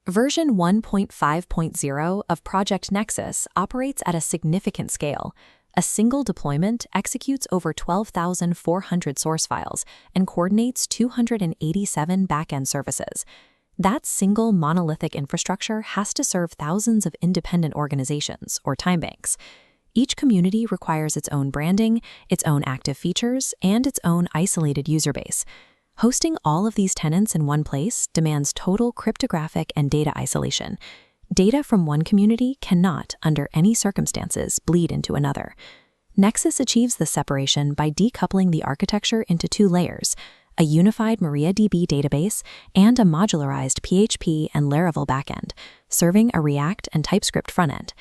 Version 1.5.0 of Project NEXUS operates at a significant scale. A single deployment executes over 12,400 source files and coordinates 287 backend services. That single monolithic infrastructure has to serve thousands of independent organizations, or timebanks. Each community requires its own branding, its own active features, and its own isolated user base. Hosting all of these tenants in one place demands total cryptographic and data isolation. Data from one community cannot, under any circumstances, bleed into another. Nexus achieves this separation by decoupling the architecture into two layers: a unified MariaDB database and a modularized PHP and Laravel backend, serving a React and TypeScript frontend.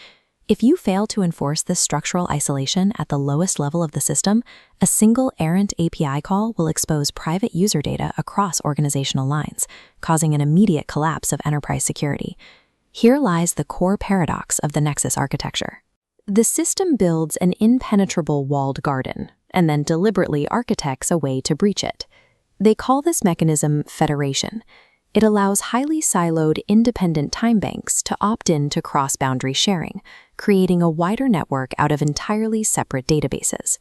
If you fail to enforce this structural isolation at the lowest level of the system, a single errant API call will expose private user data across organizational lines, causing an immediate collapse of enterprise security. Here lies the core paradox of the Nexus architecture. The system builds an impenetrable walled garden, and then deliberately architects a way to breach it. They call this mechanism federation. It allows highly siloed, independent timebanks to opt in to cross-boundary sharing, creating a wider network out of entirely separate databases.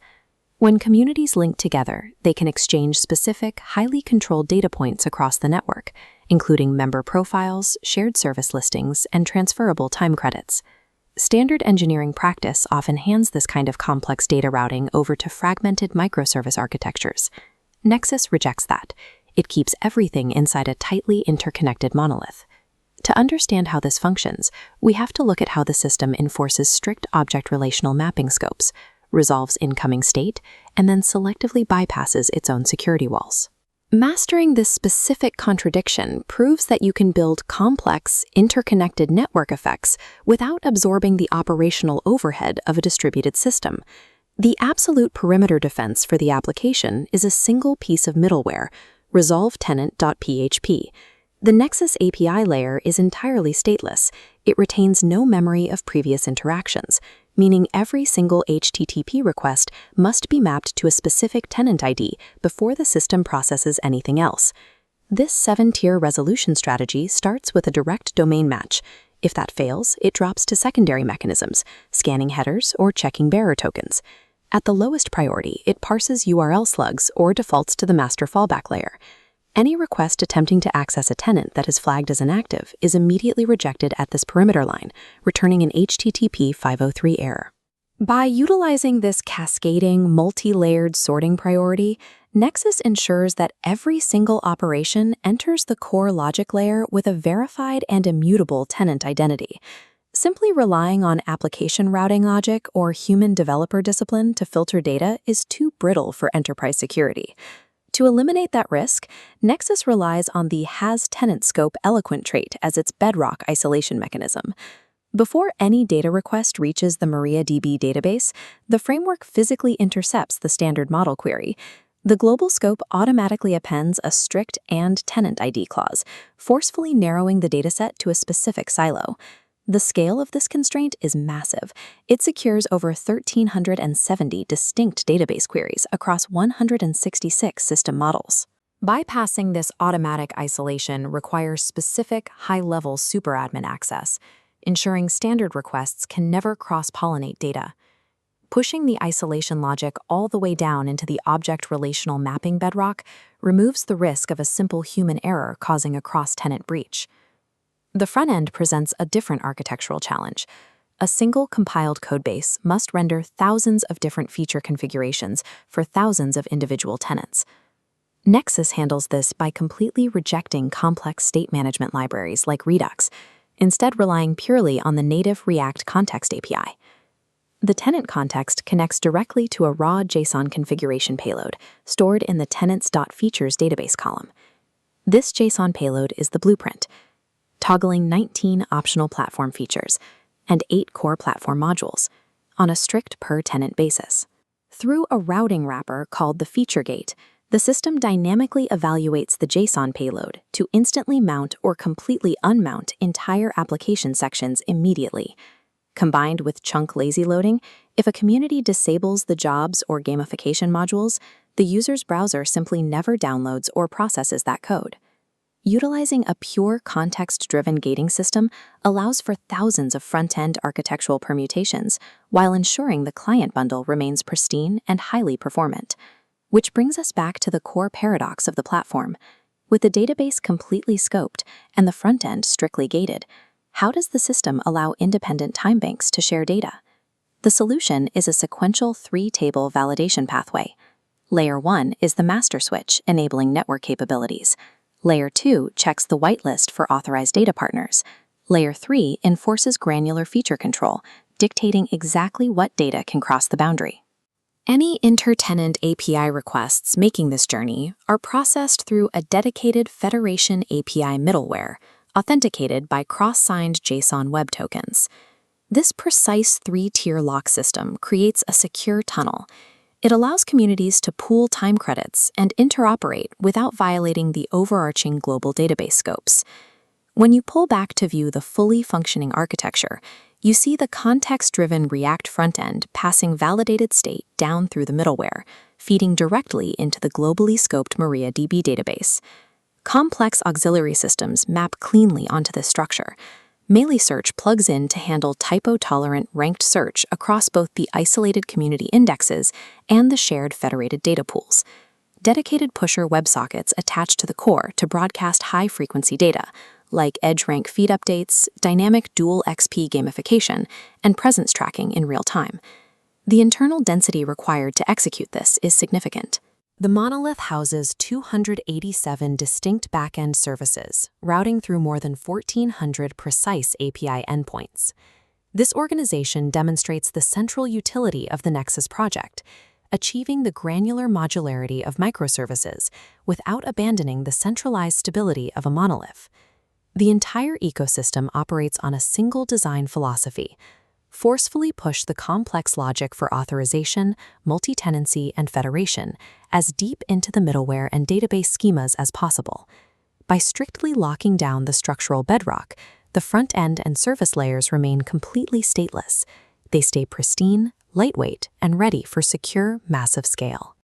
When communities link together, they can exchange specific, highly controlled data points across the network, including member profiles, shared service listings, and transferable time credits. Standard engineering practice often hands this kind of complex data routing over to fragmented microservice architectures. Nexus rejects that. It keeps everything inside a tightly interconnected monolith. To understand how this functions, we have to look at how the system enforces strict object relational mapping scopes, resolves incoming state, and then selectively bypasses its own security walls. Mastering this specific contradiction proves that you can build complex, interconnected network effects without absorbing the operational overhead of a distributed system. The absolute perimeter defense for the application is a single piece of middleware, resolve-tenant.php. The Nexus API layer is entirely stateless. It retains no memory of previous interactions, meaning every single HTTP request must be mapped to a specific tenant ID before the system processes anything else. This 7-tier resolution strategy starts with a direct domain match. If that fails, it drops to secondary mechanisms, scanning headers or checking bearer tokens. At the lowest priority, it parses URL slugs or defaults to the master fallback layer. Any request attempting to access a tenant that is flagged as inactive is immediately rejected at this perimeter line, returning an HTTP 503 error. By utilizing this cascading, multi-layered sorting priority, Nexus ensures that every single operation enters the core logic layer with a verified and immutable tenant identity. Simply relying on application routing logic or human developer discipline to filter data is too brittle for enterprise security. To eliminate that risk, Nexus relies on the has-tenant scope eloquent trait as its bedrock isolation mechanism. Before any data request reaches the MariaDB database, the framework physically intercepts the standard model query. The global scope automatically appends a strict and tenant ID clause, forcefully narrowing the dataset to a specific silo. The scale of this constraint is massive. It secures over 1,370 distinct database queries across 166 system models. Bypassing this automatic isolation requires specific high-level superadmin access, ensuring standard requests can never cross-pollinate data. Pushing the isolation logic all the way down into the object relational mapping bedrock removes the risk of a simple human error causing a cross-tenant breach. The front end presents a different architectural challenge. A single compiled codebase must render thousands of different feature configurations for thousands of individual tenants. Nexus handles this by completely rejecting complex state management libraries like Redux, instead relying purely on the native React Context API. The tenant context connects directly to a raw JSON configuration payload stored in the tenants.features database column. This JSON payload is the blueprint, toggling 19 optional platform features and 8 core platform modules on a strict per-tenant basis. Through a routing wrapper called the feature gate, the system dynamically evaluates the JSON payload to instantly mount or completely unmount entire application sections immediately. Combined with chunk lazy loading, if a community disables the jobs or gamification modules, the user's browser simply never downloads or processes that code. Utilizing a pure context-driven gating system allows for thousands of front-end architectural permutations while ensuring the client bundle remains pristine and highly performant. Which brings us back to the core paradox of the platform. With the database completely scoped and the front end strictly gated, how does the system allow independent timebanks to share data? The solution is a sequential 3-table validation pathway. Layer 1 is the master switch, enabling network capabilities. Layer 2 checks the whitelist for authorized data partners. Layer 3 enforces granular feature control, dictating exactly what data can cross the boundary. Any inter-tenant API requests making this journey are processed through a dedicated Federation API middleware, authenticated by cross-signed JSON web tokens. This precise 3-tier lock system creates a secure tunnel. It allows communities to pool time credits and interoperate without violating the overarching global database scopes. When you pull back to view the fully functioning architecture, you see the context-driven React frontend passing validated state down through the middleware, feeding directly into the globally scoped MariaDB database. Complex auxiliary systems map cleanly onto this structure. MailySearch plugs in to handle typo-tolerant ranked search across both the isolated community indexes and the shared federated data pools. Dedicated pusher WebSockets attach to the core to broadcast high-frequency data, like EdgeRank feed updates, dynamic dual XP gamification, and presence tracking in real time. The internal density required to execute this is significant. The monolith houses 287 distinct backend services, routing through more than 1,400 precise API endpoints. This organization demonstrates the central utility of the Nexus project, achieving the granular modularity of microservices without abandoning the centralized stability of a monolith. The entire ecosystem operates on a single design philosophy: forcefully push the complex logic for authorization, multi-tenancy, and federation as deep into the middleware and database schemas as possible. By strictly locking down the structural bedrock, the front end and service layers remain completely stateless. They stay pristine, lightweight, and ready for secure, massive scale.